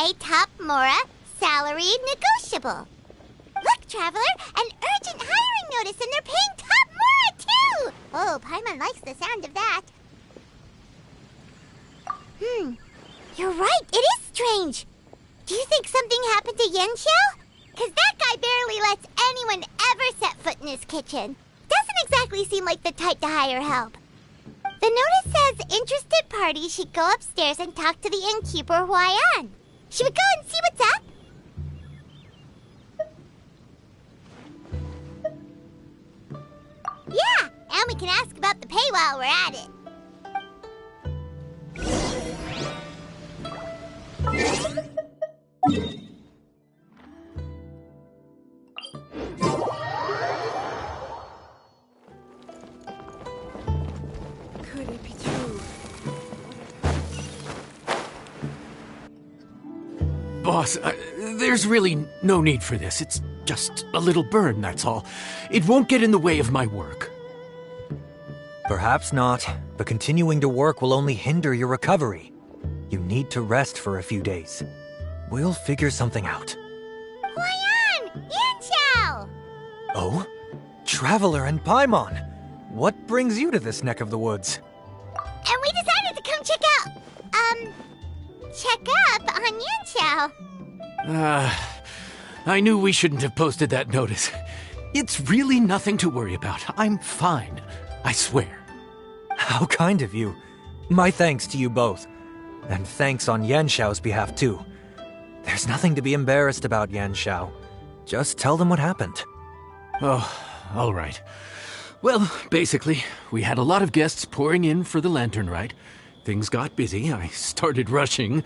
Pay top Mora, salary negotiable. Look, Traveler, an urgent hiring notice and they're paying top Mora too! Oh, Paimon likes the sound of that. You're right, it is strange. Do you think something happened to Yanxiao? Because that guy barely lets anyone ever set foot in his kitchen. Doesn't exactly seem like the type to hire help. The notice says interested parties should go upstairs and talk to the innkeeper Huayan. Should we go and see what's up? Yeah, and we can ask about the pay while we're at it. Could it be true? Boss, there's really no need for this. It's just a little burn, that's all. It won't get in the way of my work. Perhaps not, but continuing to work will only hinder your recovery. You need to rest for a few days. We'll figure something out. Huayan! Yanxiao! Oh? Traveler and Paimon! What brings you to this neck of the woods? And we decided to come check up on Yanxiao. I knew we shouldn't have posted that notice. It's really nothing to worry about. I'm fine. I swear. How kind of you. My thanks to you both. And thanks on Yanxiao's behalf, too. There's nothing to be embarrassed about, Yanxiao. Just tell them what happened. Oh, all right. Well, basically, we had a lot of guests pouring in for the lantern rite. Things got busy, I started rushing,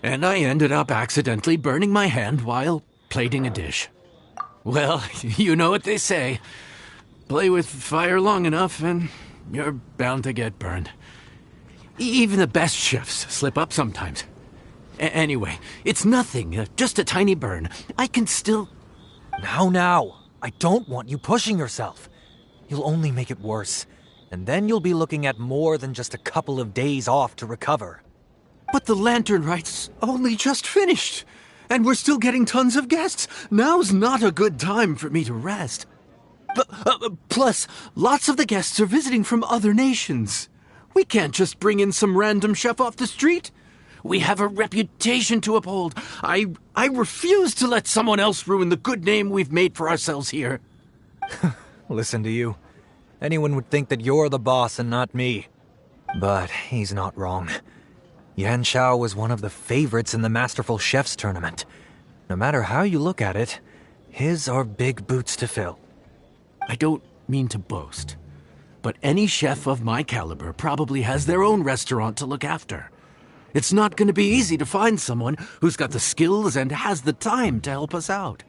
and I ended up accidentally burning my hand while plating a dish. Well, you know what they say. Play with fire long enough and you're bound to get burned. Even the best chefs slip up sometimes. Anyway, it's nothing, just a tiny burn. I can still... Now, I don't want you pushing yourself. You'll only make it worse, and then you'll be looking at more than just a couple of days off to recover. But the lantern rite's only just finished, and we're still getting tons of guests. Now's not a good time for me to rest. Plus, lots of the guests are visiting from other nations. We can't just bring in some random chef off the street. We have a reputation to uphold. I refuse to let someone else ruin the good name we've made for ourselves here. Listen to you. Anyone would think that you're the boss and not me. But he's not wrong. Yanxiao was one of the favorites in the Masterful Chefs tournament. No matter how you look at it, his are big boots to fill. I don't mean to boast, but any chef of my caliber probably has their own restaurant to look after. It's not going to be easy to find someone who's got the skills and has the time to help us out.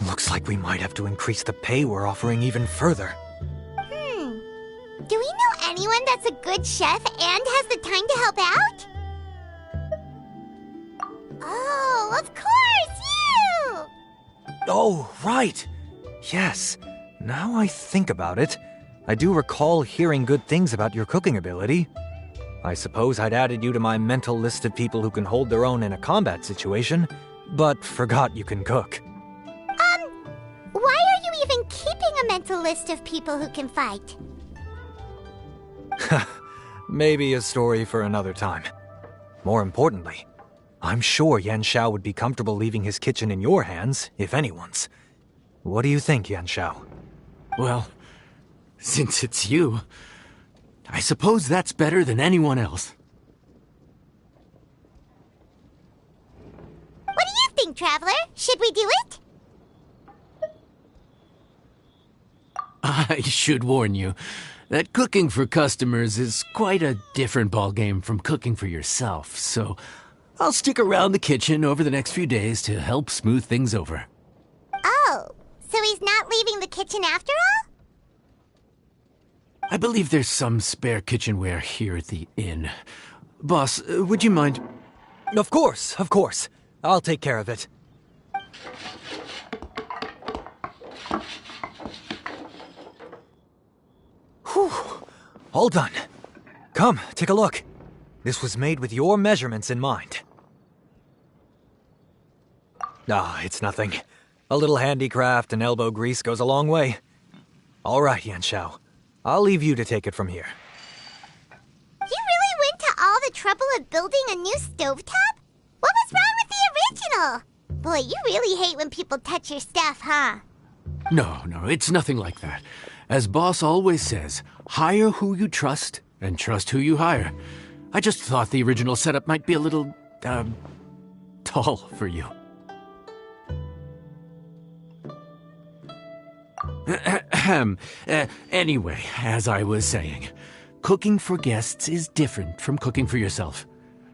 Looks like we might have to increase the pay we're offering even further. Do we know anyone that's a good chef and has the time to help out? Oh, of course, you! Oh, right. Yes. Now I think about it, I do recall hearing good things about your cooking ability. I suppose I'd added you to my mental list of people who can hold their own in a combat situation, but forgot you can cook. Why are you even keeping a mental list of people who can fight? Maybe a story for another time. More importantly, I'm sure Yanxiao would be comfortable leaving his kitchen in your hands, if anyone's. What do you think, Yanxiao? Well, since it's you, I suppose that's better than anyone else. What do you think, Traveler? Should we do it? I should warn you that cooking for customers is quite a different ballgame from cooking for yourself, so I'll stick around the kitchen over the next few days to help smooth things over. Oh, so he's not leaving the kitchen after all? I believe there's some spare kitchenware here at the inn. Boss, would you mind? Of course, of course. I'll take care of it. Whew. All done. Come, take a look. This was made with your measurements in mind. Ah, it's nothing. A little handicraft and elbow grease goes a long way. All right, Yanxiao. I'll leave you to take it from here. You really went to all the trouble of building a new stovetop? What was wrong with the original? Boy, you really hate when people touch your stuff, huh? No, it's nothing like that. As Boss always says, hire who you trust and trust who you hire. I just thought the original setup might be a little, tall for you. Anyway, as I was saying, cooking for guests is different from cooking for yourself.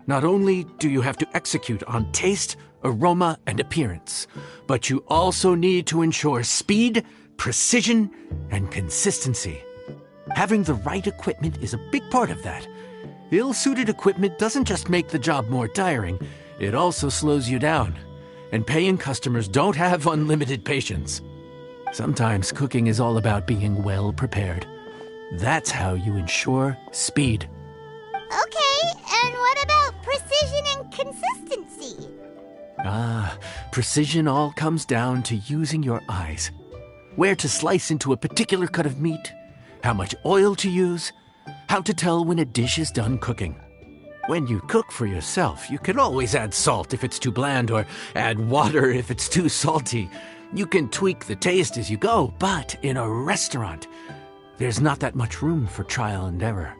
Not only do you have to execute on taste, aroma, and appearance, but you also need to ensure speed, precision, and consistency. Having the right equipment is a big part of that. Ill-suited equipment doesn't just make the job more tiring, it also slows you down. And paying customers don't have unlimited patience. Sometimes cooking is all about being well prepared. That's how you ensure speed. Okay, and what about precision and consistency? Precision all comes down to using your eyes. Where to slice into a particular cut of meat, how much oil to use, how to tell when a dish is done cooking. When you cook for yourself, you can always add salt if it's too bland or add water if it's too salty. You can tweak the taste as you go, but in a restaurant, there's not that much room for trial and error.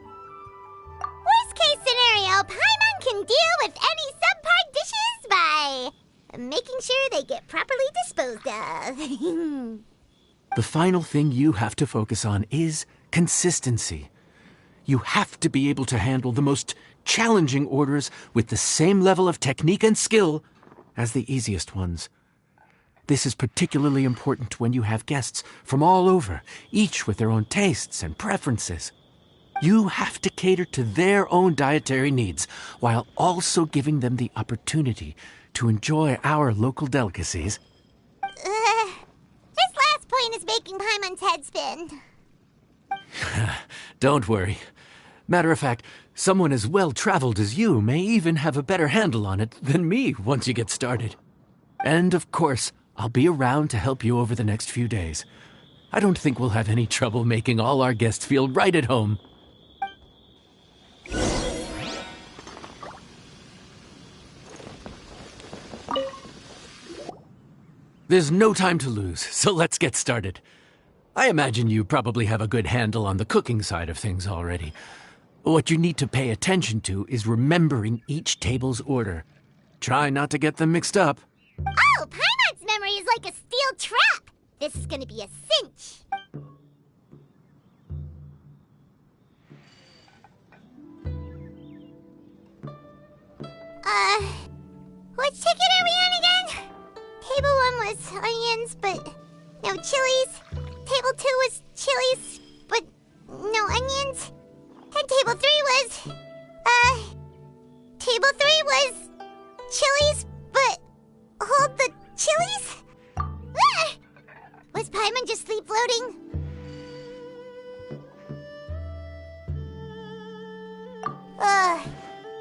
Worst case scenario, Paimon can deal with any subpar dishes by making sure they get properly disposed of. The final thing you have to focus on is consistency. You have to be able to handle the most challenging orders with the same level of technique and skill as the easiest ones. This is particularly important when you have guests from all over, each with their own tastes and preferences. You have to cater to their own dietary needs while also giving them the opportunity to enjoy our local delicacies. This last point is making Paimon's head spin. Don't worry. Matter of fact, someone as well-traveled as you may even have a better handle on it than me once you get started. And of course, I'll be around to help you over the next few days. I don't think we'll have any trouble making all our guests feel right at home. There's no time to lose, so let's get started. I imagine you probably have a good handle on the cooking side of things already. What you need to pay attention to is remembering each table's order. Try not to get them mixed up. Oh, Paimon's memory is like a steel trap. This is gonna be a cinch. Which ticket are we on again? Table 1 was onions, but no chilies. Table 2 was chilies, but no onions. And table 3 was, table 3 was chilies, but hold the chilies? Ah! Was Paimon just sleep floating?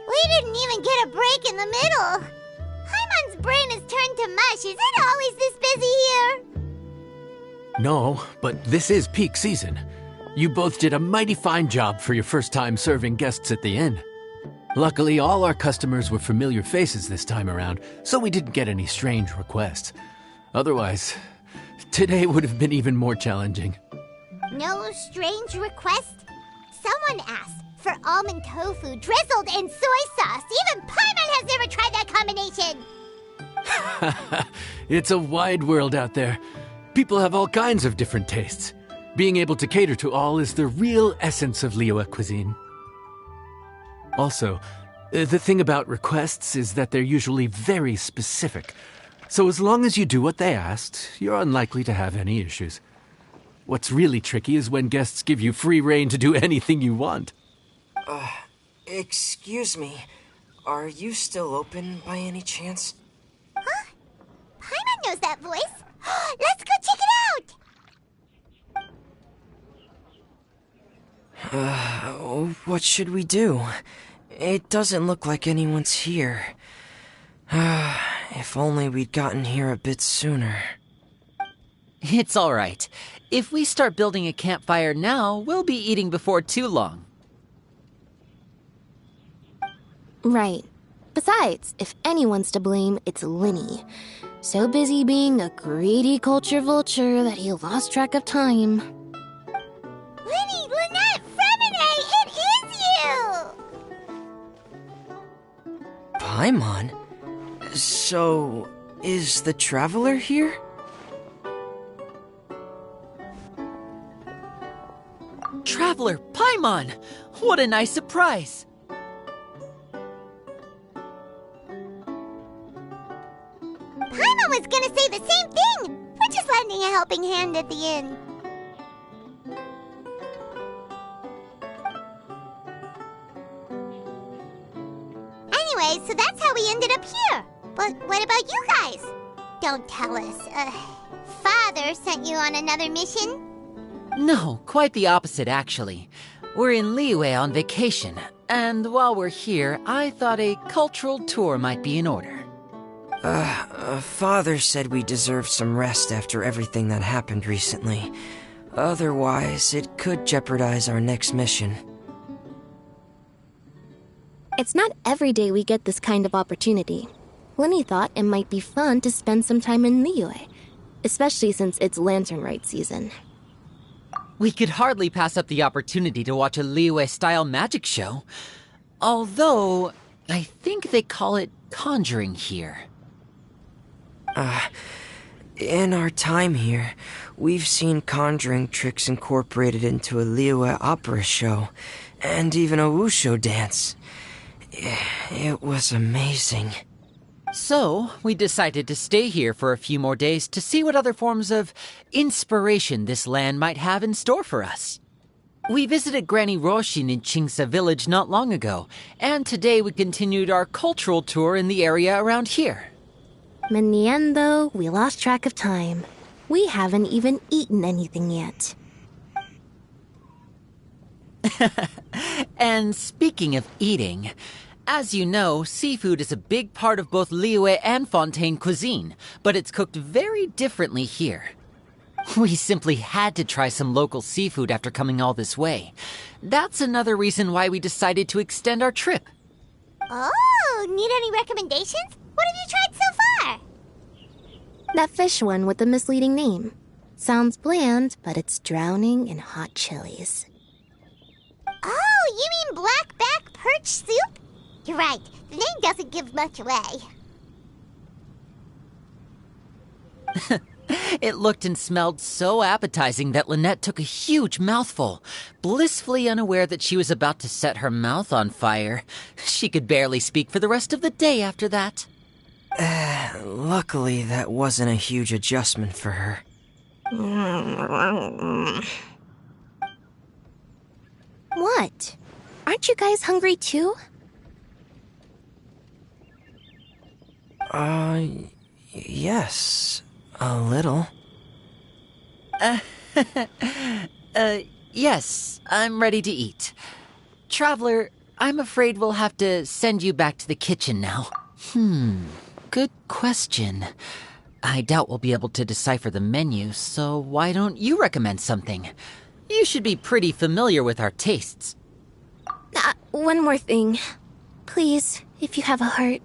We didn't even get a break in the middle. Paimon's brain is turned to mush. Is it always this busy here? No, but this is peak season. You both did a mighty fine job for your first time serving guests at the inn. Luckily, all our customers were familiar faces this time around, so we didn't get any strange requests. Otherwise, today would have been even more challenging. No strange request? Someone asked for almond tofu drizzled in soy sauce. Even Paimon has never tried that combination. It's a wide world out there. People have all kinds of different tastes. Being able to cater to all is the real essence of Liyue cuisine. Also, the thing about requests is that they're usually very specific. So as long as you do what they asked, you're unlikely to have any issues. What's really tricky is when guests give you free rein to do anything you want. Excuse me. Are you still open by any chance? Huh? Paimon knows that voice. Let's go check it out! What should we do? It doesn't look like anyone's here. If only we'd gotten here a bit sooner. It's all right. If we start building a campfire now, we'll be eating before too long. Right. Besides, if anyone's to blame, it's Linny. So busy being a greedy culture vulture that he lost track of time. Linny, Lynette, Fremine, it is you! Paimon? So, is the Traveler here? Traveler, Paimon! What a nice surprise! Paimon was gonna say the same thing! We're just lending a helping hand at the inn. Anyway, so that's how we ended up here. But what about you guys? Don't tell us. Father sent you on another mission? No, quite the opposite, actually. We're in Liyue on vacation, and while we're here, I thought a cultural tour might be in order. Father said we deserved some rest after everything that happened recently. Otherwise, it could jeopardize our next mission. It's not every day we get this kind of opportunity. Linny thought it might be fun to spend some time in Liyue, especially since it's Lantern Rite season. We could hardly pass up the opportunity to watch a Liyue-style magic show. Although, I think they call it conjuring here. In our time here, we've seen conjuring tricks incorporated into a Liyue opera show, and even a wushu dance. It was amazing. So, we decided to stay here for a few more days to see what other forms of inspiration this land might have in store for us. We visited Granny Roshin in Chingsa village not long ago, and today we continued our cultural tour in the area around here. In the end, though, we lost track of time. We haven't even eaten anything yet. And speaking of eating, as you know, seafood is a big part of both Liyue and Fontaine cuisine, but it's cooked very differently here. We simply had to try some local seafood after coming all this way. That's another reason why we decided to extend our trip. Oh, need any recommendations? What have you tried so far? That fish one with the misleading name. Sounds bland, but it's drowning in hot chilies. Oh, you mean blackback perch soup? You're right, the name doesn't give much away. It looked and smelled so appetizing that Lynette took a huge mouthful, blissfully unaware that she was about to set her mouth on fire. She could barely speak for the rest of the day after that. Luckily, that wasn't a huge adjustment for her. What? Aren't you guys hungry too? Yes, a little. Yes, I'm ready to eat. Traveler, I'm afraid we'll have to send you back to the kitchen now. Good question. I doubt we'll be able to decipher the menu, so why don't you recommend something? You should be pretty familiar with our tastes. One more thing. Please, if you have a heart,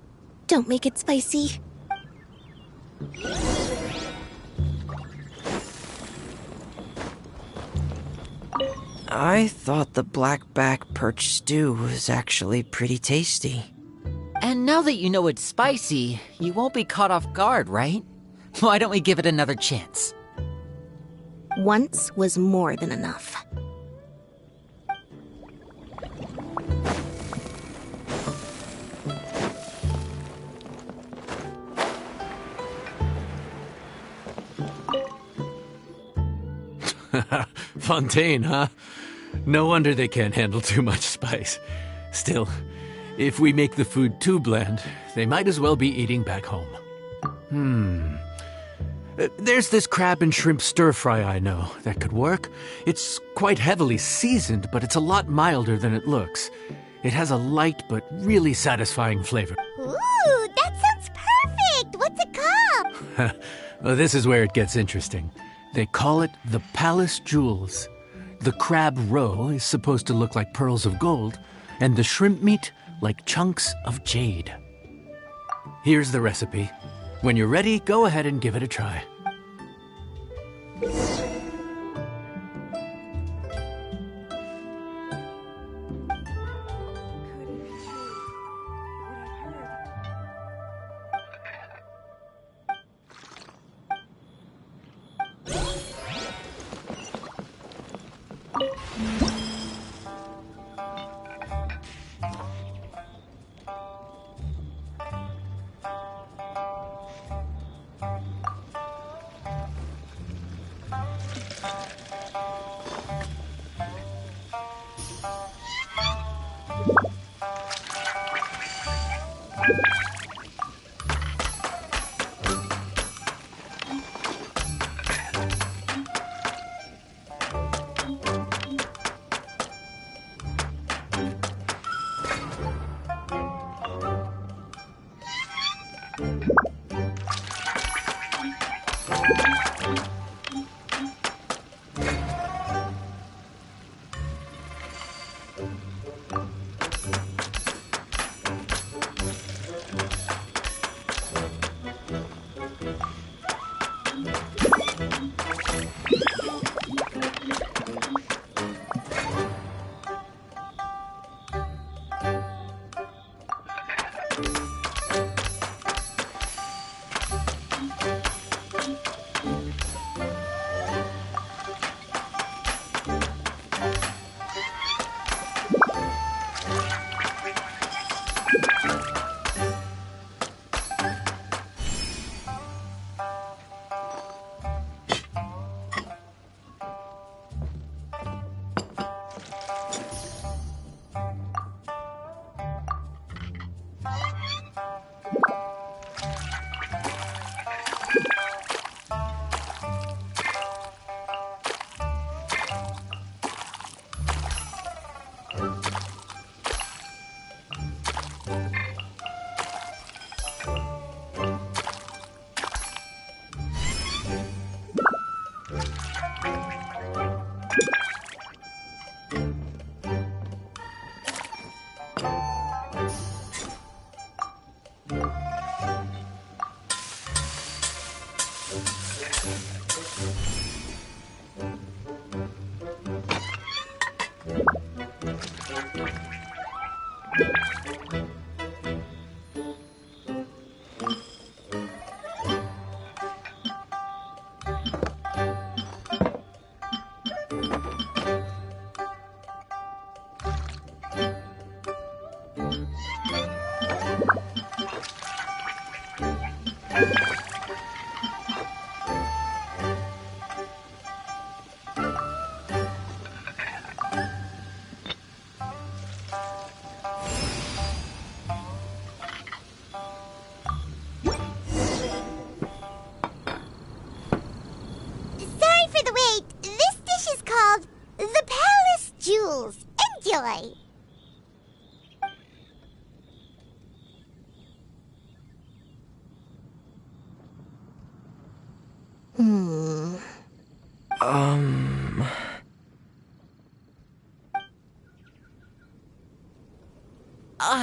don't make it spicy. I thought the blackback perch stew was actually pretty tasty. And now that you know it's spicy, you won't be caught off guard, right? Why don't we give it another chance? Once was more than enough. Fontaine, huh? No wonder they can't handle too much spice. Still, if we make the food too bland, they might as well be eating back home. There's this crab and shrimp stir-fry I know that could work. It's quite heavily seasoned, but it's a lot milder than it looks. It has a light but really satisfying flavor. Ooh, that sounds perfect! What's it called? Well, this is where it gets interesting. They call it the Palace Jewels. The crab roe is supposed to look like pearls of gold, and the shrimp meat like chunks of jade. Here's the recipe. When you're ready, go ahead and give it a try. Enjoy!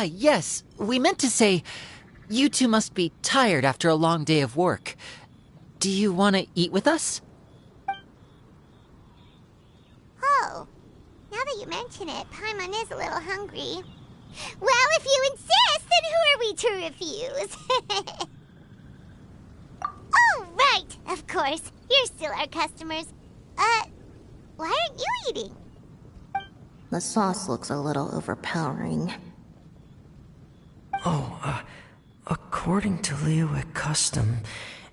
Yes. We meant to say, you two must be tired after a long day of work. Do you want to eat with us? Oh, now that you mention it, Paimon is a little hungry. Well, if you insist, then who are we to refuse? Oh, right! Of course, you're still our customers. Why aren't you eating? The sauce looks a little overpowering. According to Liyue custom,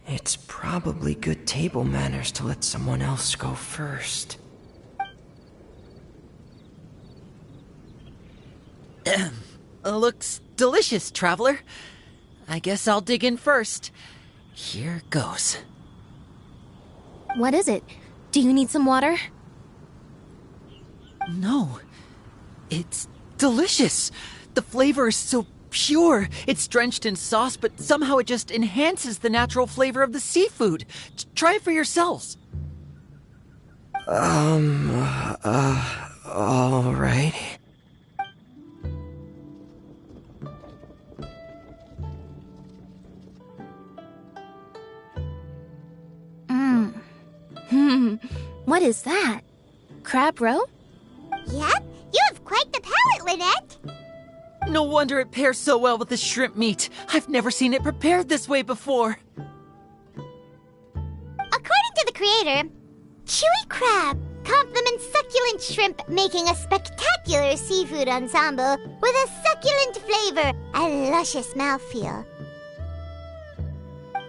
it's probably good table manners to let someone else go first. Looks delicious, Traveler. I guess I'll dig in first. Here goes. What is it? Do you need some water? No. It's delicious. The flavor is so pure. It's drenched in sauce, but somehow it just enhances the natural flavor of the seafood. Try it for yourselves. Alright. What is that? Crab roe? Yep, you have quite the palate, Lynette. No wonder it pairs so well with the shrimp meat. I've never seen it prepared this way before. According to the creator, chewy crab complements succulent shrimp, making a spectacular seafood ensemble with a succulent flavor and luscious mouthfeel.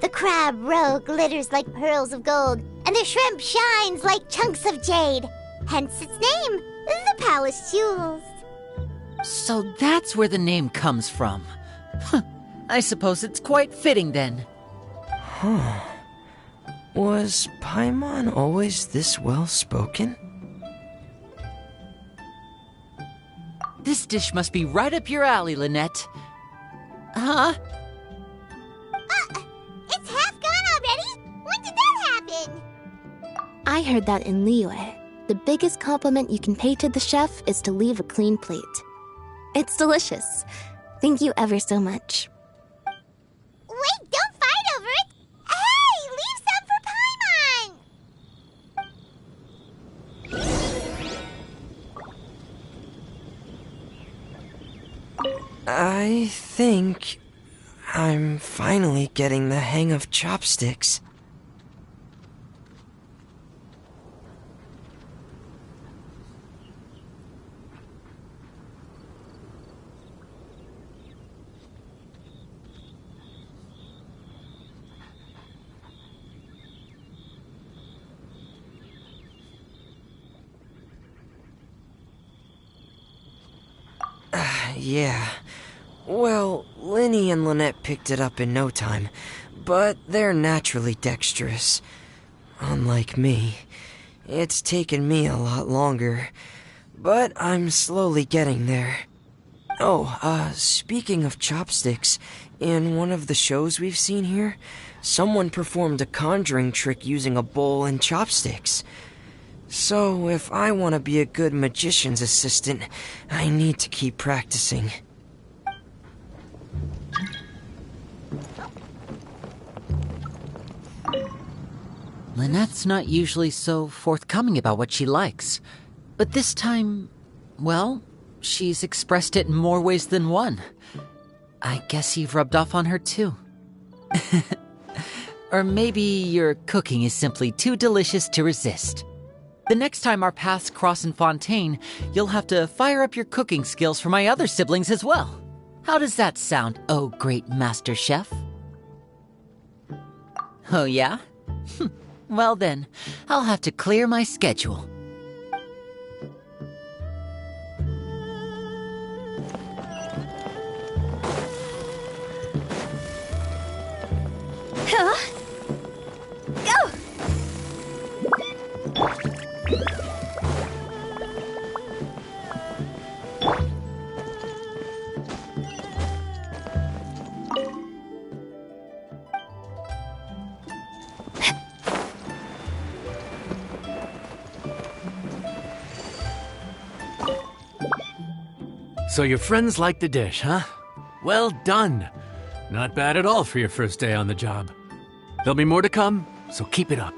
The crab roe glitters like pearls of gold, and the shrimp shines like chunks of jade. Hence its name, the Palace Jewels. So that's where the name comes from. I suppose it's quite fitting then. Was Paimon always this well-spoken? This dish must be right up your alley, Lynette. Huh? It's half gone already? When did that happen? I heard that in Liyue. The biggest compliment you can pay to the chef is to leave a clean plate. It's delicious. Thank you ever so much. Wait, don't fight over it! Hey, leave some for Paimon! I think I'm finally getting the hang of chopsticks. Yeah. Well, Linny and Lynette picked it up in no time, but they're naturally dexterous. Unlike me, it's taken me a lot longer, but I'm slowly getting there. Oh, speaking of chopsticks, in one of the shows we've seen here, someone performed a conjuring trick using a bowl and chopsticks. So, if I want to be a good magician's assistant, I need to keep practicing. Lynette's not usually so forthcoming about what she likes. But this time, well, she's expressed it in more ways than one. I guess you've rubbed off on her too. Or maybe your cooking is simply too delicious to resist. The next time our paths cross in Fontaine, you'll have to fire up your cooking skills for my other siblings as well. How does that sound, oh great master chef? Oh yeah? Well then, I'll have to clear my schedule. So your friends like the dish, huh? Well done. Not bad at all for your first day on the job. There'll be more to come, so keep it up.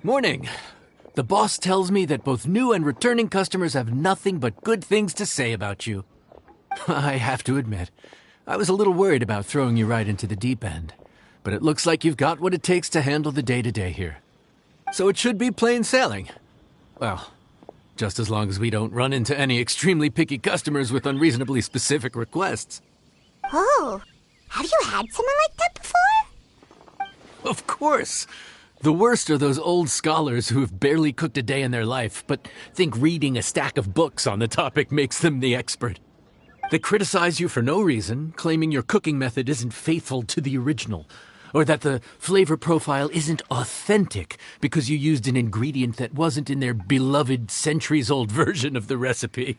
Morning. The boss tells me that both new and returning customers have nothing but good things to say about you. I have to admit, I was a little worried about throwing you right into the deep end, but it looks like you've got what it takes to handle the day-to-day here. So it should be plain sailing. Well, just as long as we don't run into any extremely picky customers with unreasonably specific requests. Oh, have you had someone like that before? Of course. The worst are those old scholars who have barely cooked a day in their life, but think reading a stack of books on the topic makes them the expert. They criticize you for no reason, claiming your cooking method isn't faithful to the original, or that the flavor profile isn't authentic because you used an ingredient that wasn't in their beloved centuries-old version of the recipe.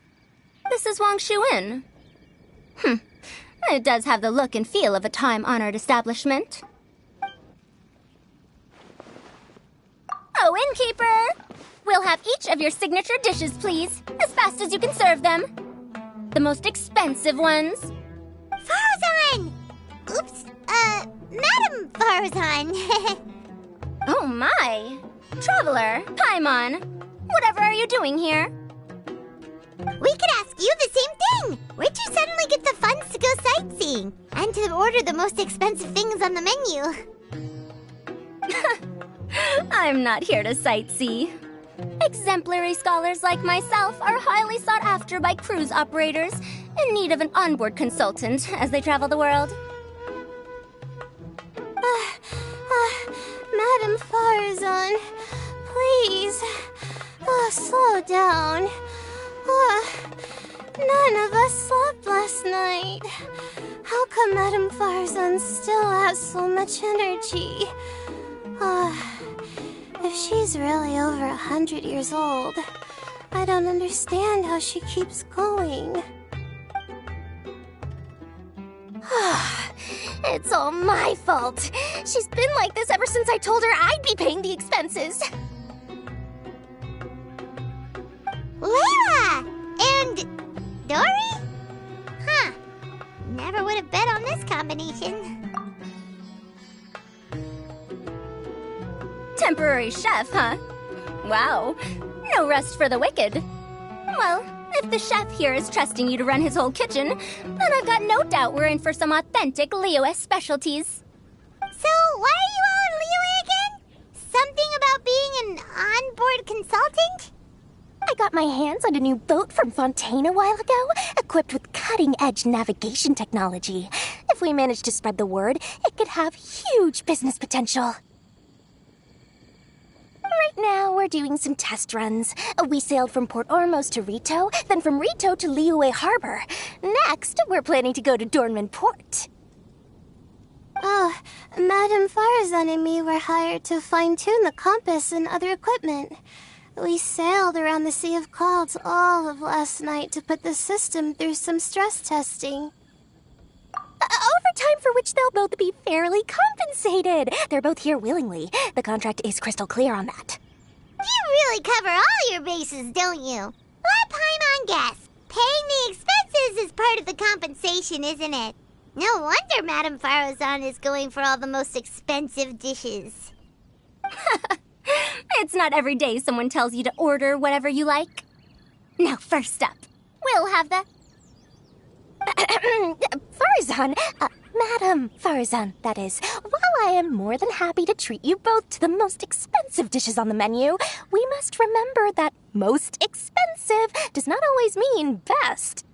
This is Wang Shuin. It does have the look and feel of a time-honored establishment. Oh, innkeeper! We'll have each of your signature dishes, please, as fast as you can serve them. The most expensive ones. Farzan! Oops, Madam Farzan. Oh my! Traveler, Paimon, whatever are you doing here? We could ask you the same thing. Where'd you suddenly get the funds to go sightseeing? And to order the most expensive things on the menu? I'm not here to sightsee. Exemplary scholars like myself are highly sought after by cruise operators in need of an onboard consultant as they travel the world. Madam Farzan, please, slow down. None of us slept last night. How come Madam Farzan still has so much energy? If she's really over 100 years old, I don't understand how she keeps going. It's all my fault. She's been like this ever since I told her I'd be paying the expenses. Layla! And Dory? Huh. Never would have bet on this combination. Temporary chef, huh? Wow. No rest for the wicked. Well, if the chef here is trusting you to run his whole kitchen, then I've got no doubt we're in for some authentic Liyue specialties. So, why are you all in Liyue again? Something about being an onboard consultant? I got my hands on a new boat from Fontaine a while ago, equipped with cutting-edge navigation technology. If we manage to spread the word, it could have huge business potential. Right now, we're doing some test runs. We sailed from Port Ormos to Rito, then from Rito to Liyue Harbor. Next, we're planning to go to Dornman Port. Oh, Madam Farzan and me were hired to fine-tune the compass and other equipment. We sailed around the Sea of Clouds all of last night to put the system through some stress testing. Overtime for which they'll both be fairly compensated. They're both here willingly. The contract is crystal clear on that. You really cover all your bases, don't you? Let Paimon guess. Paying the expenses is part of the compensation, isn't it? No wonder Madame Farazan is going for all the most expensive dishes. It's not every day someone tells you to order whatever you like. Now, first up, we'll have the... Farazan, Madam Farazan, that is. While I am more than happy to treat you both to the most expensive dishes on the menu, we must remember that most expensive does not always mean best.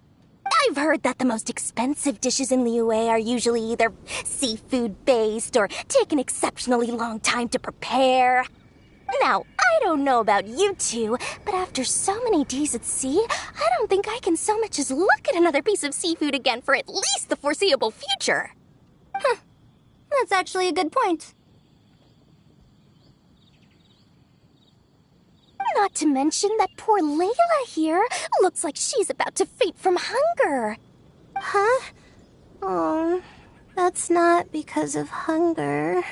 I've heard that the most expensive dishes in Liyue are usually either seafood-based or take an exceptionally long time to prepare. Now, I don't know about you two, but after so many days at sea, I don't think I can so much as look at another piece of seafood again for at least the foreseeable future. Huh. That's actually a good point. Not to mention that poor Layla here looks like she's about to faint from hunger. Huh? Oh, that's not because of hunger.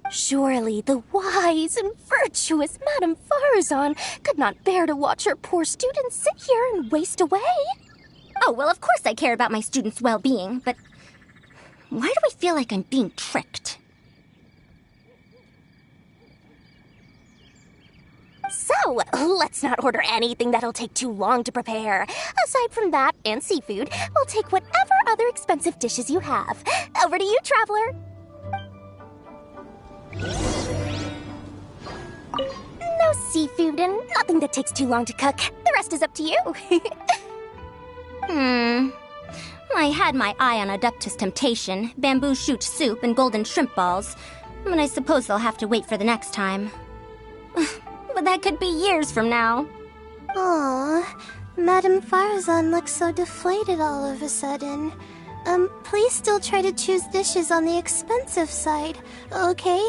Surely the wise and virtuous Madame Farazan could not bear to watch her poor students sit here and waste away. Oh, well, of course I care about my students' well-being, but why do I feel like I'm being tricked? So, let's not order anything that'll take too long to prepare. Aside from that and seafood, we'll take whatever other expensive dishes you have. Over to you, Traveler. No seafood and nothing that takes too long to cook. The rest is up to you. I had my eye on Adeptus Temptation, bamboo shoot soup, and golden shrimp balls. But I suppose they'll have to wait for the next time. But that could be years from now. Aw, Madame Farazan looks so deflated all of a sudden. Please still try to choose dishes on the expensive side, okay?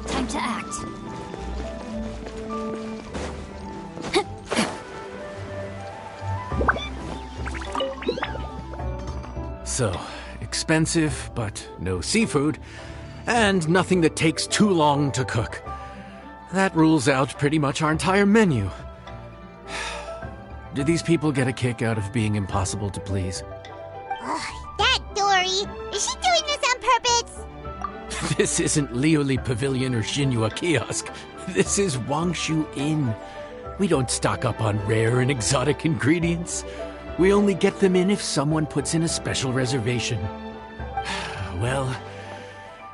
Time to act. So, expensive, but no seafood, and nothing that takes too long to cook. That rules out pretty much our entire menu. Do these people get a kick out of being impossible to please? That Dory! Is she doing this on purpose? This isn't Lioli Pavilion or Xinhua Kiosk. This is Wangshu Inn. We don't stock up on rare and exotic ingredients. We only get them in if someone puts in a special reservation. Well,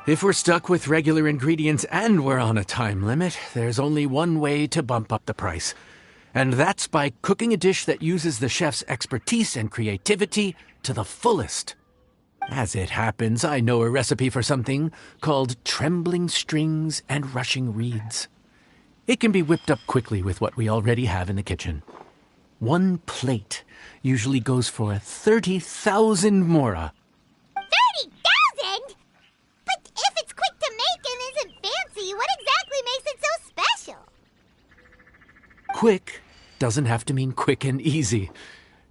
if we're stuck with regular ingredients and we're on a time limit, there's only one way to bump up the price. And that's by cooking a dish that uses the chef's expertise and creativity to the fullest. As it happens, I know a recipe for something called trembling strings and rushing reeds. It can be whipped up quickly with what we already have in the kitchen. One plate usually goes for 30,000 mora. 30,000? But if it's quick to make and isn't fancy, what exactly makes it so special? Quick doesn't have to mean quick and easy.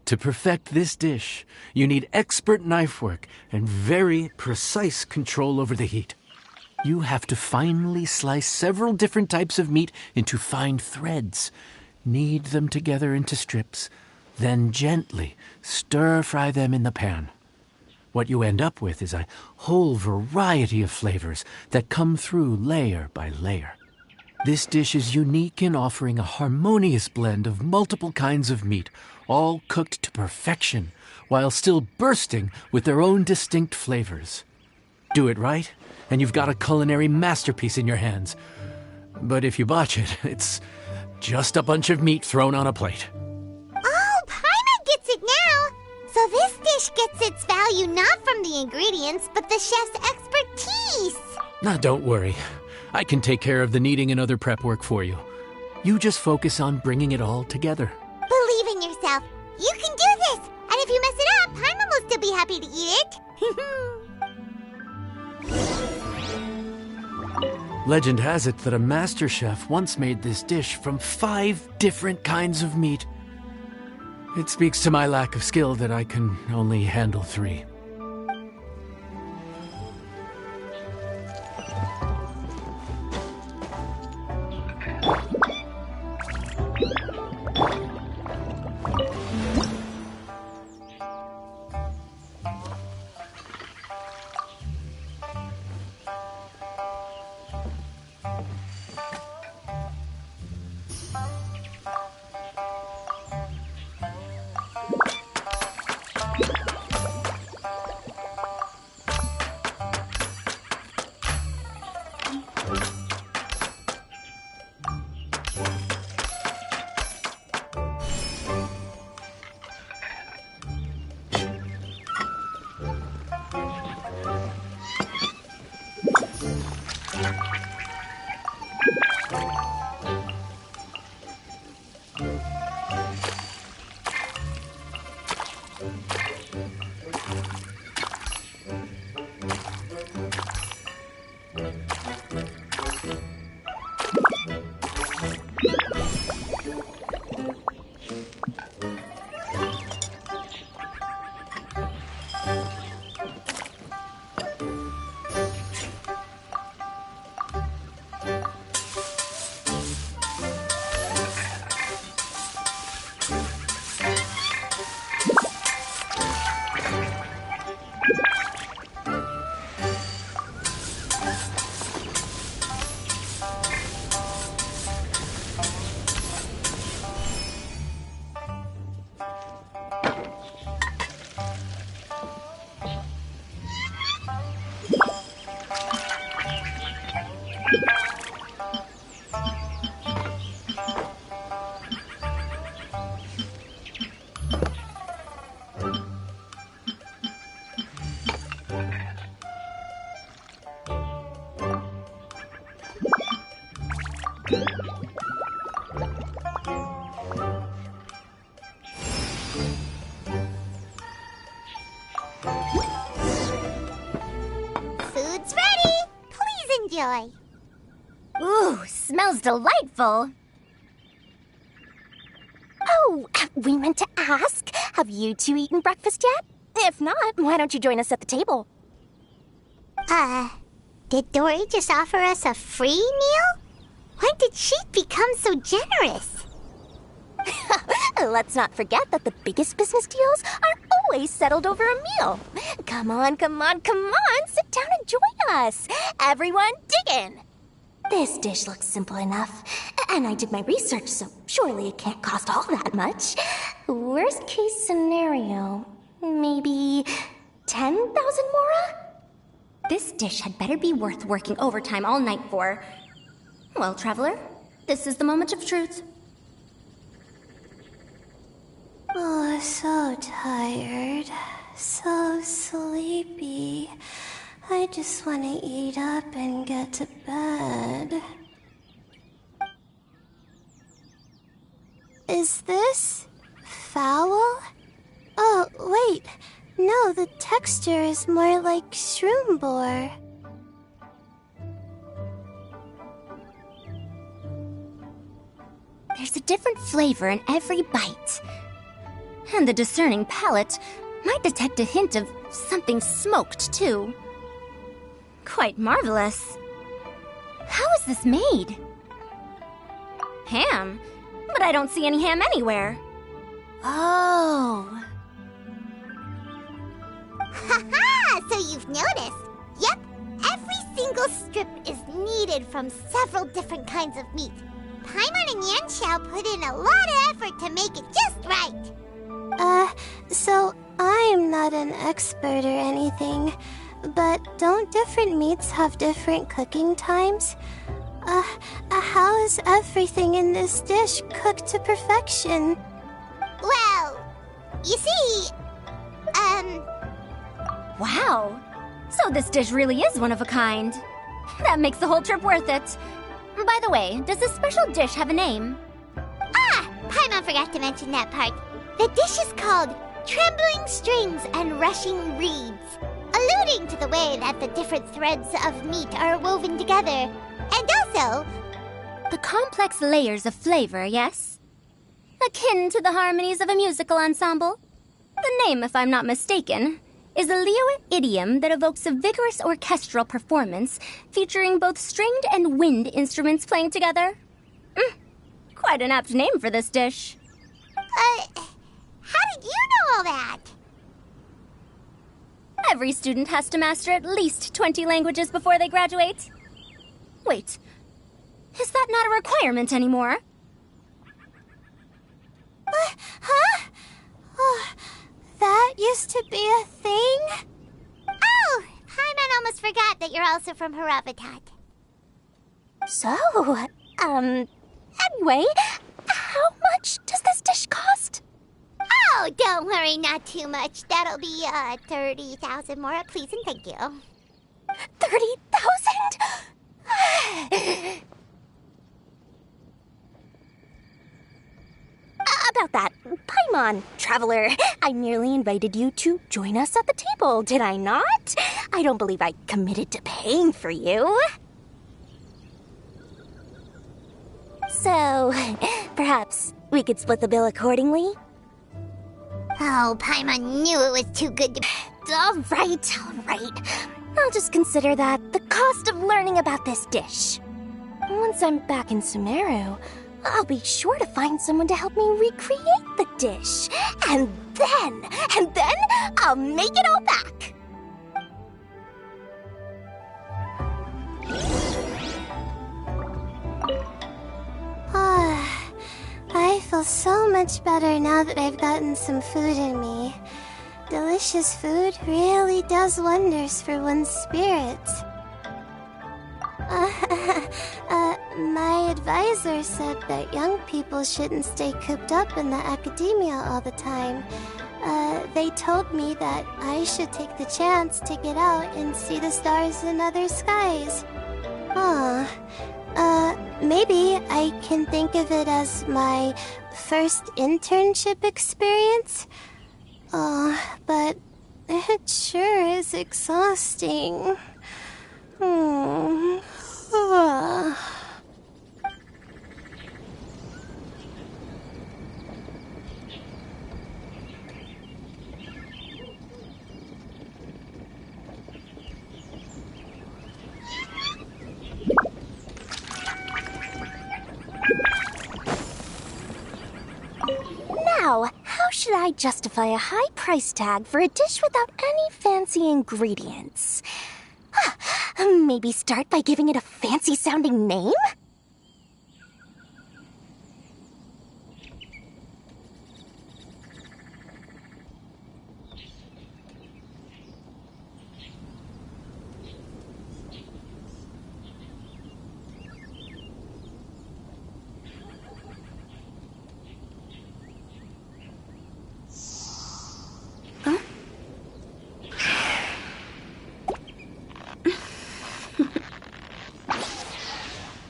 To perfect this dish, you need expert knife work and very precise control over the heat. You have to finely slice several different types of meat into fine threads, knead them together into strips, then gently stir-fry them in the pan. What you end up with is a whole variety of flavors that come through layer by layer. This dish is unique in offering a harmonious blend of multiple kinds of meat, all cooked to perfection, while still bursting with their own distinct flavors. Do it right, and you've got a culinary masterpiece in your hands. But if you botch it, it's just a bunch of meat thrown on a plate. Oh, Paimon gets it now! So this dish gets its value not from the ingredients, but the chef's expertise! Now, don't worry. I can take care of the kneading and other prep work for you. You just focus on bringing it all together. Believe in yourself. You can do this! And if you mess it up, Paimon will still be happy to eat it. Legend has it that a master chef once made this dish from 5 different kinds of meat. It speaks to my lack of skill that I can only handle 3. enjoy. Ooh, smells delightful. Oh, we meant to ask, have you two eaten breakfast yet? If not, why don't you join us at the table? Did Dory just offer us a free meal? When did she become so generous? Let's not forget that the biggest business deals are always settled over a meal. Come on, sit down and join us. Everyone, dig in. This dish looks simple enough, and I did my research, so surely it can't cost all that much. Worst case scenario, maybe 10,000 mora? This dish had better be worth working overtime all night for. Well, Traveler, this is the moment of truth. Oh, so tired. So sleepy. I just want to eat up and get to bed. Is this foul? Oh, wait. No, the texture is more like shroom boar. There's a different flavor in every bite. And the discerning palate might detect a hint of something smoked, too. Quite marvelous. How is this made? Ham? But I don't see any ham anywhere. Oh. Haha! So you've noticed. Yep, every single strip is needed from several different kinds of meat. Paimon and Yanxiao put in a lot of effort to make it just right. So I'm not an expert or anything, but don't different meats have different cooking times? How is everything in this dish cooked to perfection? Well, you see, Wow. So this dish really is one of a kind. That makes the whole trip worth it. By the way, does this special dish have a name? Paimon forgot to mention that part. The dish is called Trembling Strings and Rushing Reeds, alluding to the way that the different threads of meat are woven together. And also, The complex layers of flavor, yes? Akin to the harmonies of a musical ensemble? The name, if I'm not mistaken, is a Liyue idiom that evokes a vigorous orchestral performance featuring both stringed and wind instruments playing together. Quite an apt name for this dish. how did you know all that? Every student has to master at least 20 languages before they graduate. Wait, is that not a requirement anymore? Huh? Oh, that used to be a thing? Oh, Paimon almost forgot that you're also from Haravatat. So, anyway, how much does this dish cost? Oh, don't worry, not too much. That'll be, 30,000 more, please and thank you. 30,000? About that, Paimon, Traveler, I merely invited you to join us at the table, did I not? I don't believe I committed to paying for you. So, perhaps we could split the bill accordingly? Oh, Paimon knew it was too good to... All right. I'll just consider that the cost of learning about this dish. Once I'm back in Sumeru, I'll be sure to find someone to help me recreate the dish. And then I'll make it all back. I feel so much better now that I've gotten some food in me. Delicious food really does wonders for one's spirits. My advisor said that young people shouldn't stay cooped up in the academia all the time. They told me that I should take the chance to get out and see the stars in other skies. Maybe I can think of it as my first internship experience. But it sure is exhausting. Now, how should I justify a high price tag for a dish without any fancy ingredients? Maybe start by giving it a fancy-sounding name?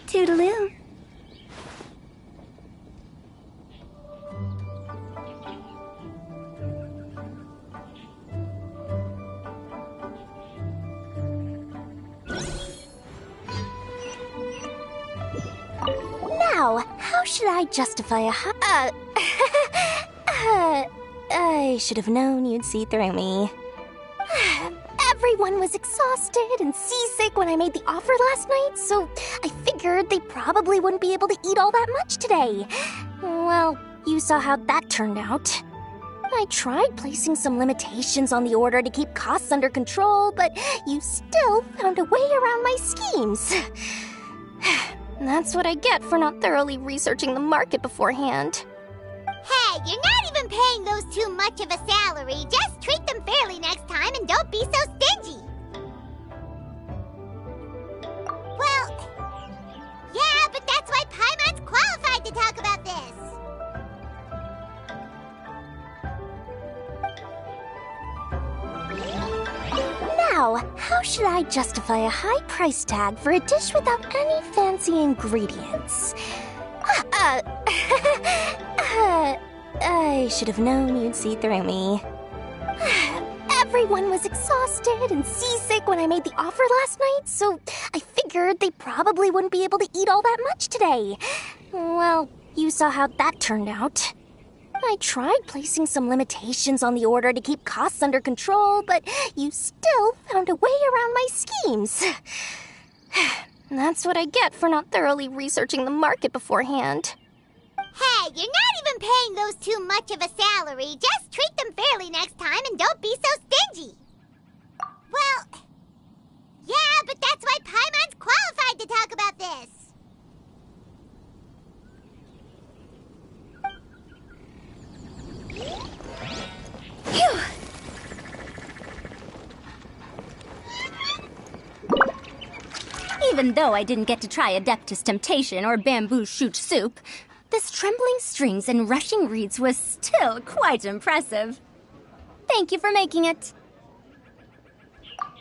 Toodaloo. Now, how should I justify a I should have known you'd see through me. Everyone was exhausted and seasick when I made the offer last night, so I figured they probably wouldn't be able to eat all that much today. Well, you saw how that turned out. I tried placing some limitations on the order to keep costs under control, but you still found a way around my schemes. That's what I get for not thoroughly researching the market beforehand. Hey, you're not even paying those too much of a salary. Just treat them fairly next time and don't be so stingy. Well, yeah, but that's why Paimon's qualified to talk about this. Now, how should I justify a high price tag for a dish without any fancy ingredients? I should have known you'd see through me. Everyone was exhausted and seasick when I made the offer last night, so I figured they probably wouldn't be able to eat all that much today. Well, you saw how that turned out. I tried placing some limitations on the order to keep costs under control, but you still found a way around my schemes. That's what I get for not thoroughly researching the market beforehand. Hey, you're not even paying those too much of a salary. Just treat them fairly next time and don't be so stingy. Well, yeah, but that's why Paimon's qualified to talk about this. Phew! Even though I didn't get to try Adeptus Temptation or Bamboo Shoot Soup, this trembling strings and rushing reeds was still quite impressive. Thank you for making it.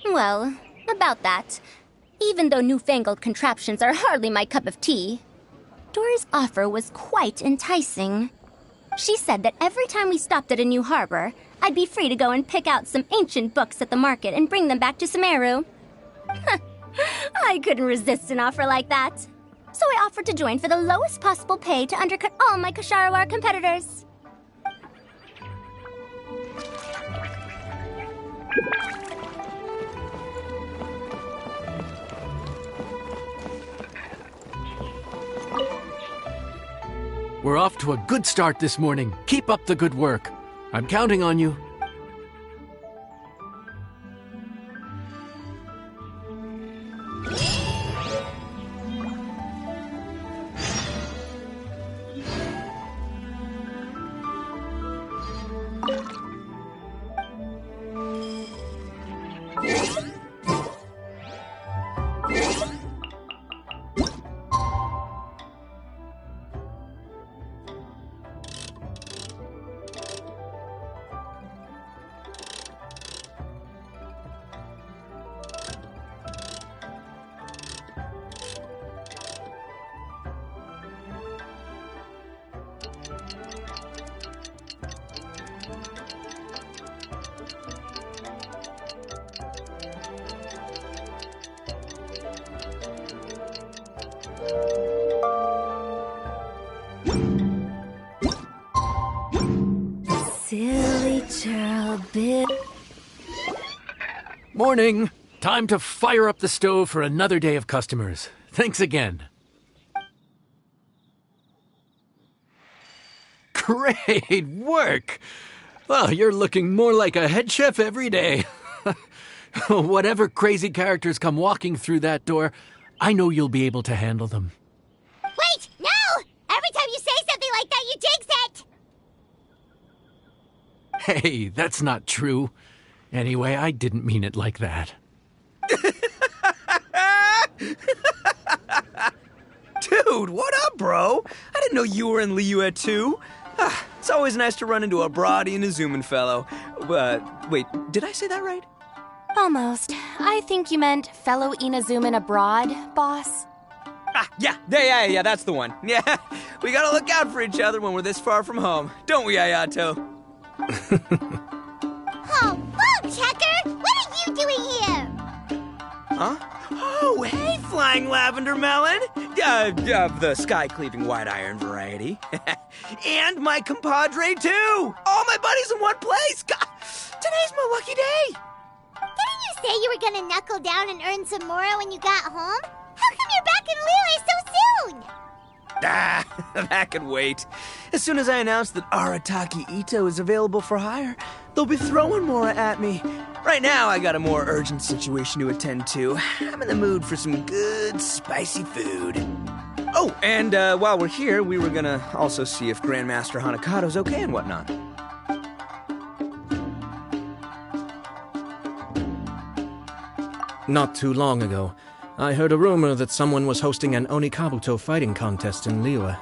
Well, about that, even though newfangled contraptions are hardly my cup of tea, Dora's offer was quite enticing. She said that every time we stopped at a new harbor, I'd be free to go and pick out some ancient books at the market and bring them back to Sumeru. I couldn't resist an offer like that. So I offered to join for the lowest possible pay to undercut all my Kasharawar competitors. We're off to a good start this morning. Keep up the good work. I'm counting on you. Silly churl bit. Morning. Time to fire up the stove for another day of customers. Thanks again. Great work! Well, you're looking more like a head chef every day. Whatever crazy characters come walking through that door, I know you'll be able to handle them. Wait, no! Every time you say something like that, you jinx it! Hey, that's not true. Anyway, I didn't mean it like that. Dude, what up, bro? I didn't know you were in Liyue too. It's always nice to run into a Brody and a Zoomin fellow. Wait, did I say that right? Almost. I think you meant fellow Inazuman abroad, boss. Yeah, that's the one. Yeah, we gotta look out for each other when we're this far from home. Don't we, Ayato? Oh, Bug Checker! What are you doing here? Huh? Oh, hey, Flying Lavender Melon! Of the sky-cleaving white iron variety. And my compadre, too! All my buddies in one place! God, today's my lucky day! Didn't you say you were gonna knuckle down and earn some more when you got home? How come you're back in Liyue so soon? That could wait. As soon as I announce that Arataki Ito is available for hire, they'll be throwing Mora at me. Right now, I got a more urgent situation to attend to. I'm in the mood for some good, spicy food. Oh, and while we're here, we were gonna also see if Grandmaster Hanakado's okay and whatnot. Not too long ago, I heard a rumor that someone was hosting an Onikabuto fighting contest in Liyue.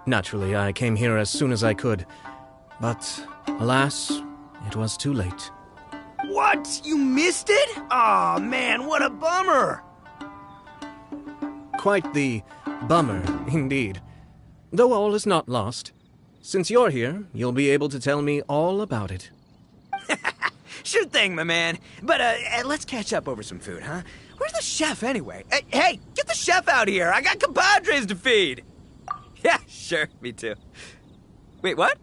Naturally, I came here as soon as I could, but alas, it was too late. What? You missed it? Aw, man, what a bummer! Quite the bummer, indeed. Though all is not lost. Since you're here, you'll be able to tell me all about it. Sure thing, my man. But let's catch up over some food, huh? Where's the chef, anyway? Hey, get the chef out here! I got compadres to feed! Yeah, sure, me too. Wait, what?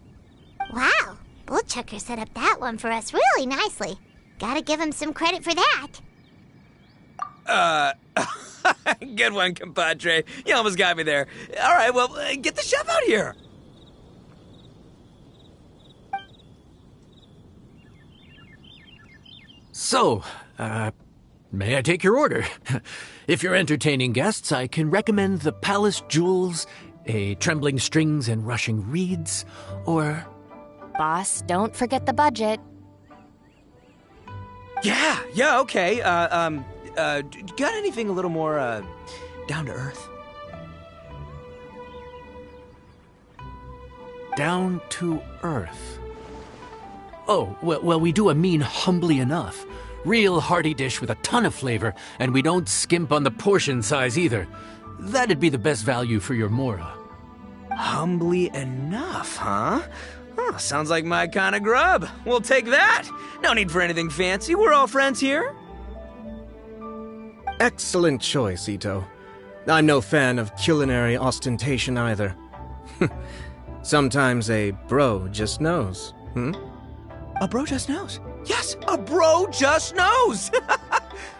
Wow, Bullchucker set up that one for us really nicely. Gotta give him some credit for that. Good one, compadre. You almost got me there. All right, well, get the chef out here. So, may I take your order? If you're entertaining guests, I can recommend the Palace Jewels, a Trembling Strings and Rushing Reeds, or... Boss, don't forget the budget. Yeah, okay. Got anything a little more, down to earth? Down to earth. Oh, well, we do a mean humbly enough. Real hearty dish with a ton of flavor, and we don't skimp on the portion size either. That'd be the best value for your Mora. Humbly enough, huh? Oh, sounds like my kind of grub. We'll take that. No need for anything fancy. We're all friends here. Excellent choice, Ito. I'm no fan of culinary ostentation either. Sometimes a bro just knows, A bro just knows. Yes, a bro just knows.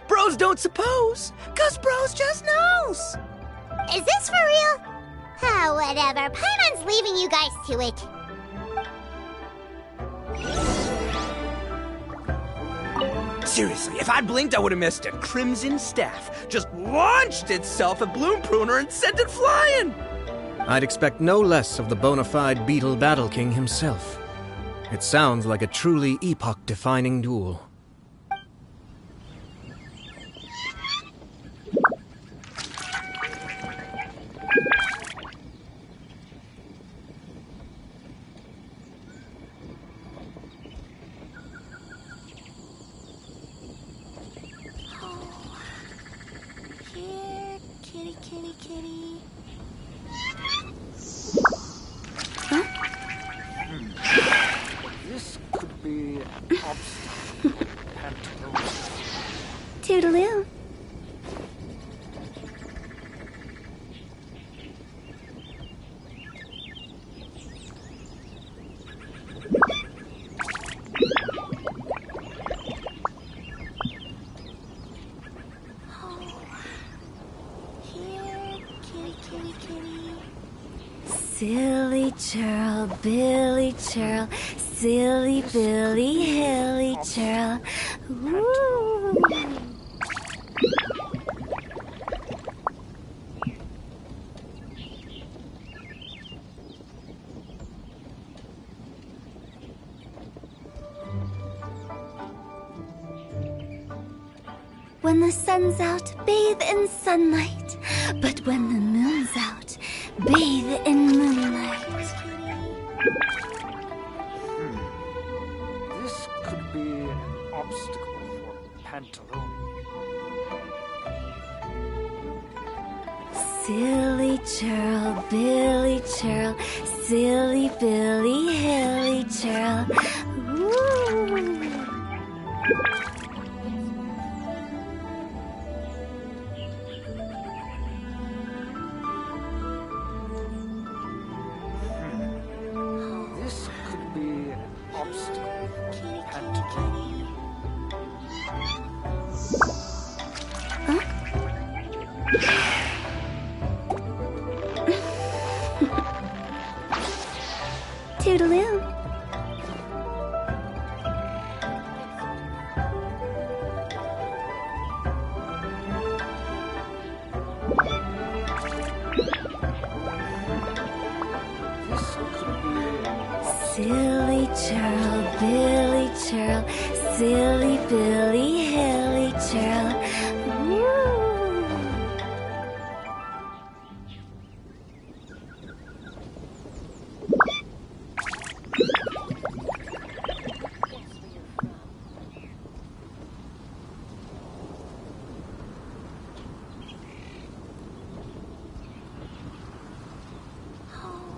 Bros don't suppose, 'cause bros just knows. Is this for real? Oh, whatever. Paimon's leaving you guys to it. Seriously, if I blinked, I would have missed it. Crimson Staff just launched itself at Bloom Pruner and sent it flying. I'd expect no less of the bona fide Beetle Battle King himself. It sounds like a truly epoch-defining duel. Here, kitty, kitty, kitty. This could be obstacle. Toodaloo. Silly churl, Billy churl, silly Billy, hilly churl. Ooh. When the sun's out, bathe in sunlight. But when the moon's out, bathe in moonlight. This could be an obstacle for Pantaloon. Silly churl, Billy churl, silly Billy, hilly churl. Ooh. This could be an obstacle for Pantaloon. Toodaloo. This could be Silly churl, Billy churl, silly Billy, hilly churl. Ooh.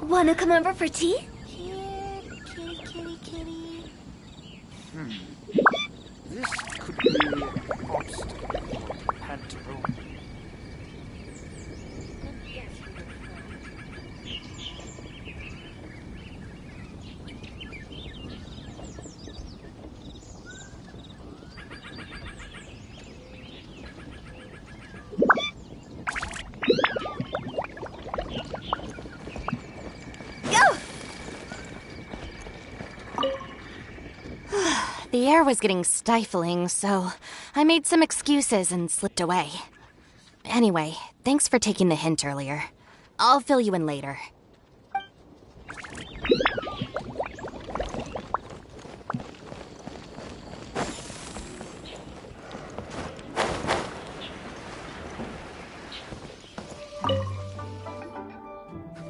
Wanna come over for tea? This could be an obstacle for Pantaloon. The air was getting stifling, so I made some excuses and slipped away. Anyway, thanks for taking the hint earlier. I'll fill you in later.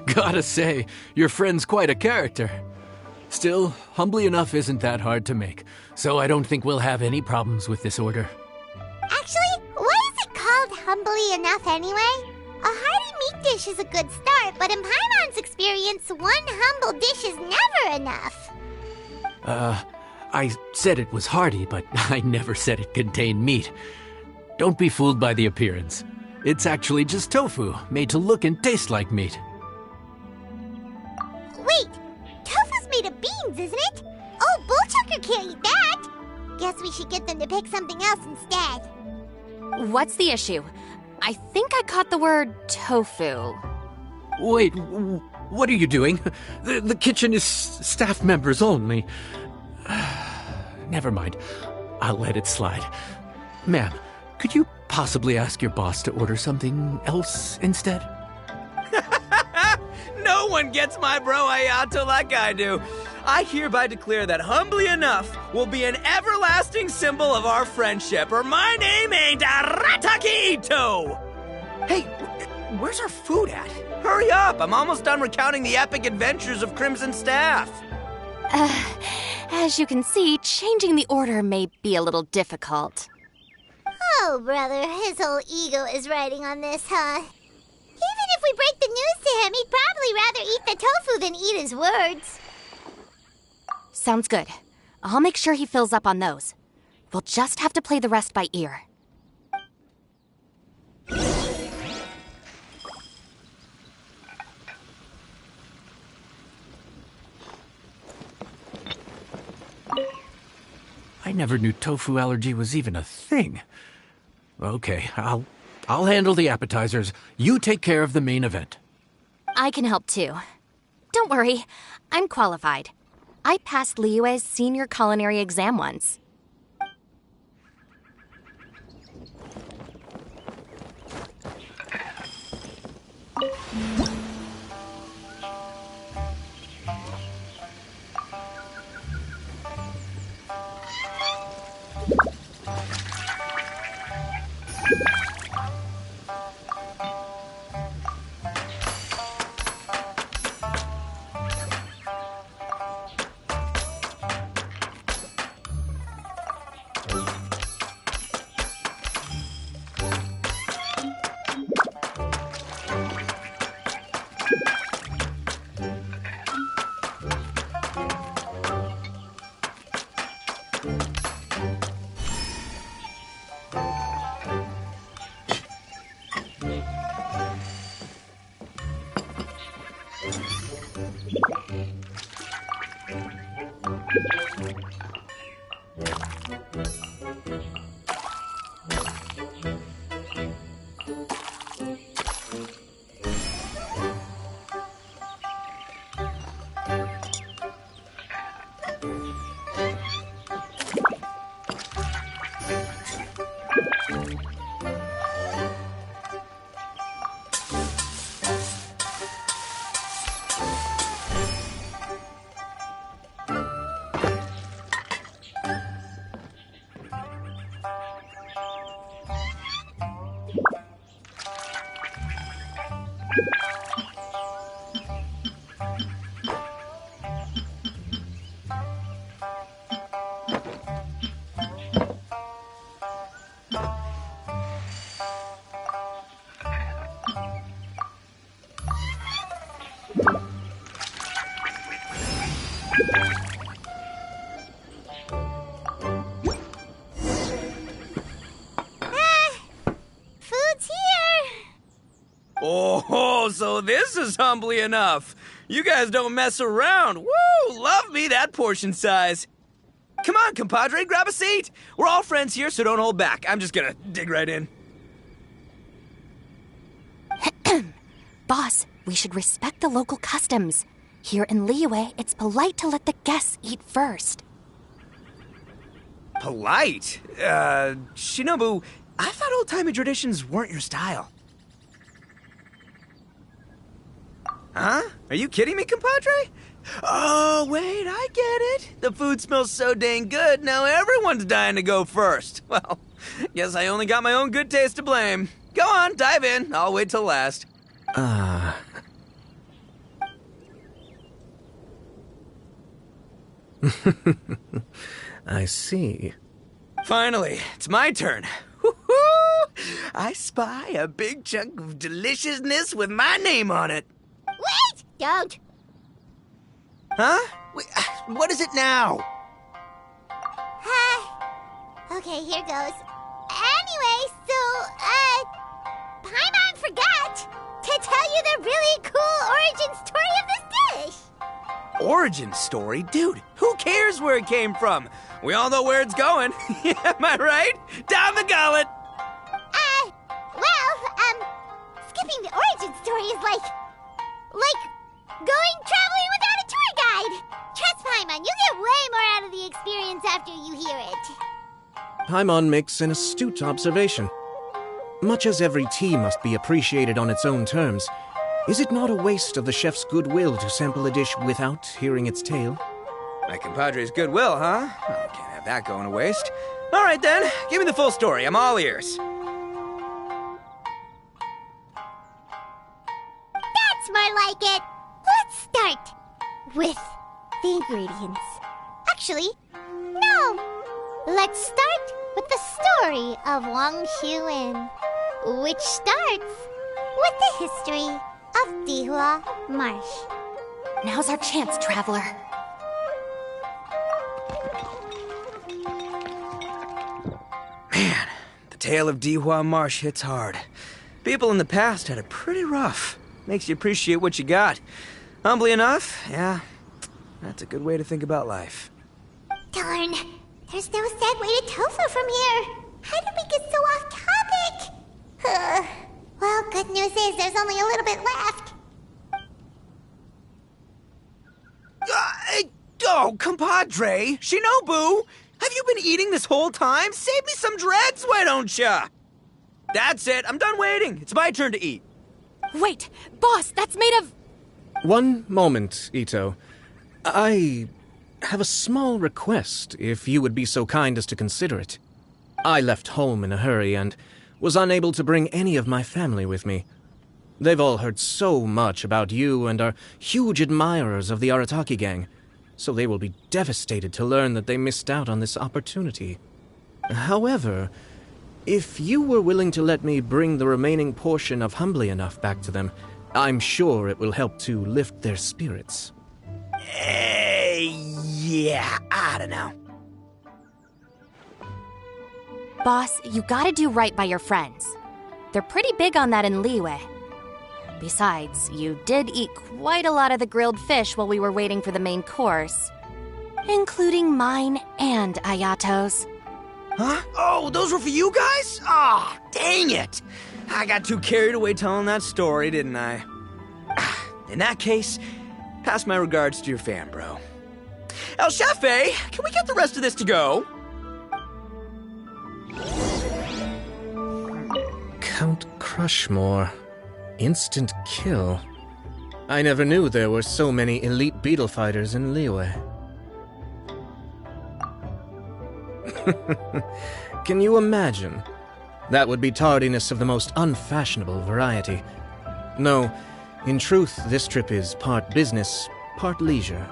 Gotta say, your friend's quite a character. Still, humbly enough isn't that hard to make, so I don't think we'll have any problems with this order. Actually, why is it called humbly enough anyway? A hearty meat dish is a good start, but in Paimon's experience, one humble dish is never enough. I said it was hearty, but I never said it contained meat. Don't be fooled by the appearance. It's actually just tofu, made to look and taste like meat. Wait, tofu's made of beans, isn't it? Oh, Bullchucker can't eat that. Guess we should get them to pick something else instead. What's the issue? I think I caught the word tofu. Wait, what are you doing? The kitchen is staff members only. Never mind. I'll let it slide. Ma'am, could you possibly ask your boss to order something else instead? No one gets my bro Ayato like I do. I hereby declare that humbly enough will be an everlasting symbol of our friendship, or my name ain't Arataki Ito! Hey, where's our food at? Hurry up, I'm almost done recounting the epic adventures of Crimson Staff. As you can see, changing the order may be a little difficult. Oh, brother, his whole ego is riding on this, huh? Even if we break the news to him, he'd probably rather eat the tofu than eat his words. Sounds good. I'll make sure he fills up on those. We'll just have to play the rest by ear. I never knew tofu allergy was even a thing. Okay, I'll handle the appetizers. You take care of the main event. I can help too. Don't worry, I'm qualified. I passed Liyue's senior culinary exam once. Oh, so this is humbly enough. You guys don't mess around. Woo! Love me that portion size. Come on, compadre, grab a seat. We're all friends here, so don't hold back. I'm just gonna dig right in. Boss, we should respect the local customs. Here in Liyue, it's polite to let the guests eat first. Polite? Shinobu, I thought old-timey traditions weren't your style. Huh? Are you kidding me, compadre? Oh, wait, I get it. The food smells so dang good, now everyone's dying to go first. Well, guess I only got my own good taste to blame. Go on, dive in. I'll wait till last. I see. Finally, it's my turn. Woo-hoo! I spy a big chunk of deliciousness with my name on it. Wait! Don't! Huh? Wait, what is it now? Okay, here goes. Anyway, Paimon forgot to tell you the really cool origin story of this dish. Origin story? Dude, who cares where it came from? We all know where it's going. Am I right? Down the gullet! Skipping the origin story is like going traveling without a tour guide. Trust Paimon, you get way more out of the experience after you hear it. Paimon makes an astute observation. Much as every tea must be appreciated on its own terms, is it not a waste of the chef's goodwill to sample a dish without hearing its tale? My compadre's goodwill, huh? Oh, can't have that going to waste. All right then, give me the full story. I'm all ears. That's more like it. Let's start with the ingredients. Actually, no. Let's start with the story of Wang Xuan, which starts with the history of Dihua Marsh. Now's our chance, traveler. Man, the tale of Dihua Marsh hits hard. People in the past had it pretty rough. Makes you appreciate what you got. Humbly enough, yeah, that's a good way to think about life. Darn, there's no sad way to tofu from here. How did we get so off topic? Well, good news is there's only a little bit left. Oh, compadre, Shinobu, have you been eating this whole time? Save me some dreads, why don't ya? That's it, I'm done waiting. It's my turn to eat. Wait, boss, that's made of... One moment, Ito. I have a small request, if you would be so kind as to consider it. I left home in a hurry and was unable to bring any of my family with me. They've all heard so much about you and are huge admirers of the Arataki gang, so they will be devastated to learn that they missed out on this opportunity. However, if you were willing to let me bring the remaining portion of Humbly Enough back to them, I'm sure it will help to lift their spirits. Yeah, I don't know. Boss, you gotta do right by your friends. They're pretty big on that in Liyue. Besides, you did eat quite a lot of the grilled fish while we were waiting for the main course. Including mine and Ayato's. Huh? Oh, those were for you guys? Ah, dang it! I got too carried away telling that story, didn't I? In that case, pass my regards to your fam, bro. El Chefe, can we get the rest of this to go? Count Crushmore. Instant kill. I never knew there were so many elite beetle fighters in Liyue. Can you imagine? That would be tardiness of the most unfashionable variety. No, in truth, this trip is part business, part leisure.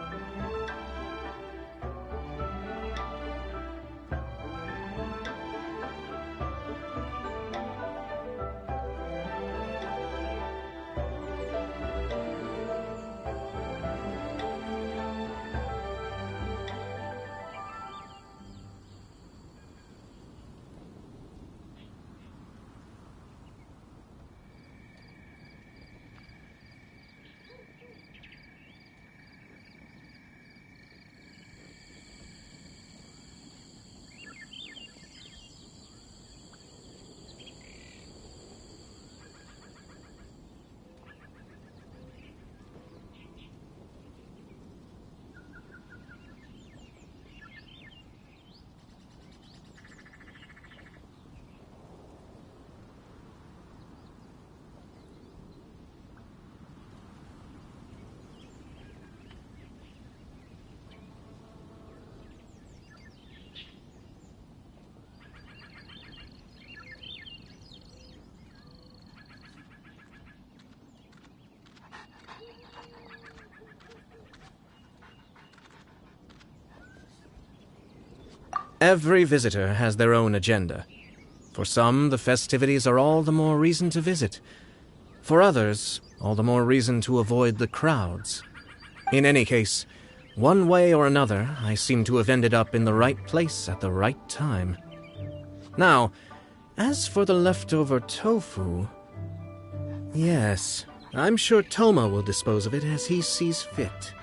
Every visitor has their own agenda. For some, the festivities are all the more reason to visit. For others, all the more reason to avoid the crowds. In any case, one way or another, I seem to have ended up in the right place at the right time. Now, as for the leftover tofu... Yes, I'm sure Toma will dispose of it as he sees fit.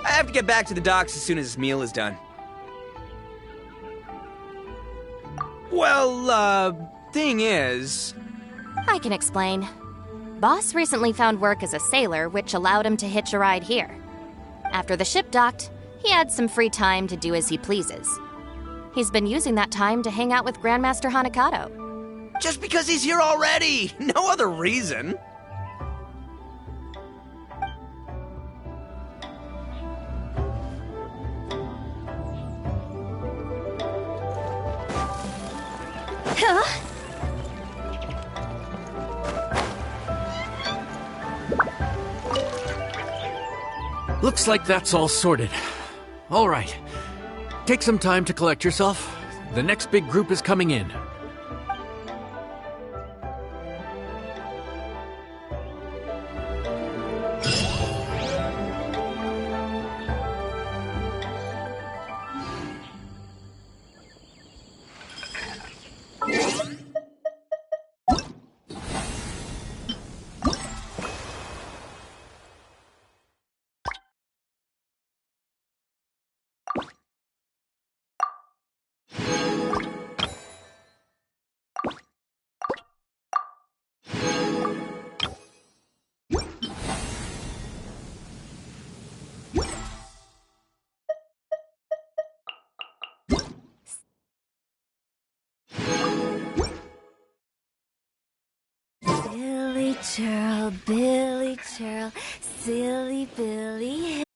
I have to get back to the docks as soon as this meal is done. Well, thing is... I can explain. Boss recently found work as a sailor, which allowed him to hitch a ride here. After the ship docked, he had some free time to do as he pleases. He's been using that time to hang out with Grandmaster Hanakato. Just because he's here already! No other reason! Looks like that's all sorted. All right. Take some time to collect yourself. The next big group is coming in. churl, Billy churl, silly Billy.